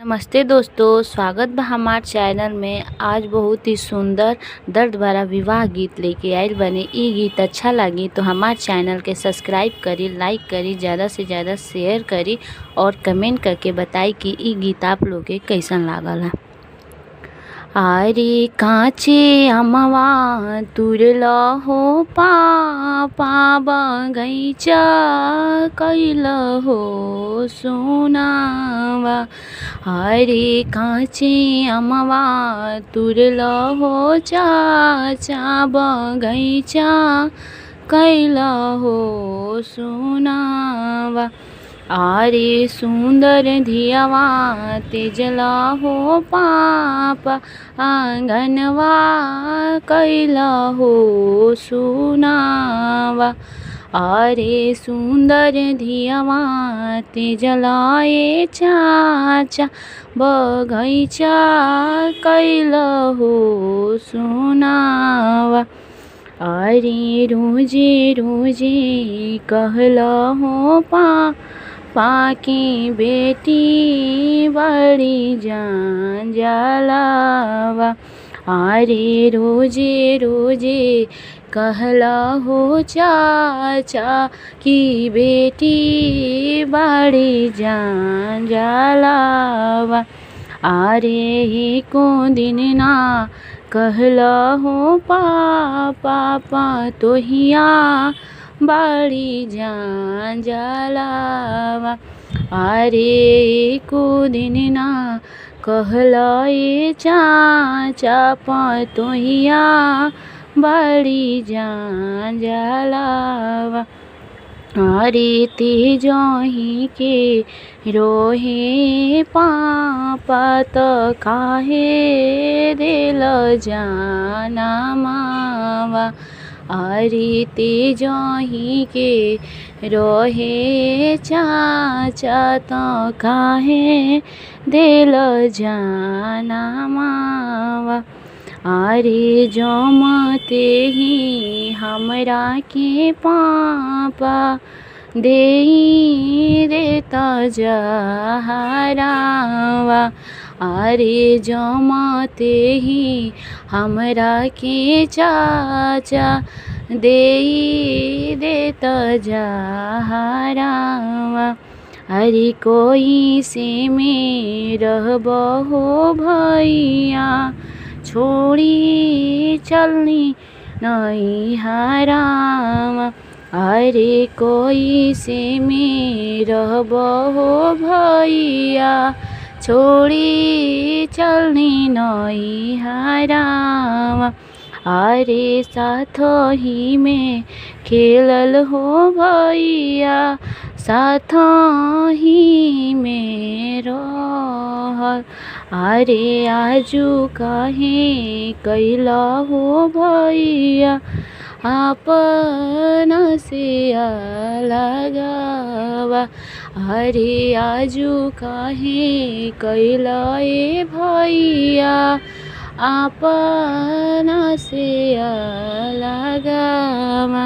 नमस्ते दोस्तों, स्वागत बा हमार चैनल में। आज बहुत ही सुंदर दर्द भरा विवाह गीत लेके आइल बने। ई गीत अच्छा लगी तो हमार चैनल के सब्सक्राइब करी, लाइक करी, ज़्यादा से ज़्यादा शेयर करी और कमेंट करके बताई कि ई गीत आप लोग के कैसन लागल है। आरे काचे अमवा तुरल हो पापा बगैचा कैल हो सोनावा। हरे काचे अमवा तुरल हो चाचा बगैचा कैल हो सोनावा। आरे सुंदर धियावा तेजला हो पापा आंगनवा कैल हो सुनावा। आरे सुंदर धियावा तेजलाए चाचा बगैचा कैल हो सुनावा। अरे रोजे रोजे कहला हो पाकी बेटी बड़ी जान जलावा। अरे रोजे रोजे कहला हो चाचा की बेटी बड़ी जान जलावा। अरे को दिन ना कहला हो पापा तोहिया बड़ी जान जलावा। अरे को दिन ना कहला ये चाचा पतोहिया बड़ी जान जलावा। अरे तेजही के रोहे पापा तो काहे दिल जाना मावा। अरे तेजही के रोहे चाचा तो काहे दिल जाना मावा। अरे जमते ही हमरा के पापा देई देता जहरावा। अरे जमते ही हमरा के चाचा देई देता जहरावा। अरे कोई से में रहबो भैया छोड़ी चलनी नहीं हरावा। अरे कोई से में रहबो भैया छोड़ी चलनी नहीं हरावा। अरे साथ ही में खेलल हो भैया साथ ही में रहल। अरे आजू काहे कैला हो भैया आपन से अलगावा। अरे आजू काहे कैला ए भैया आपन से अलगावा।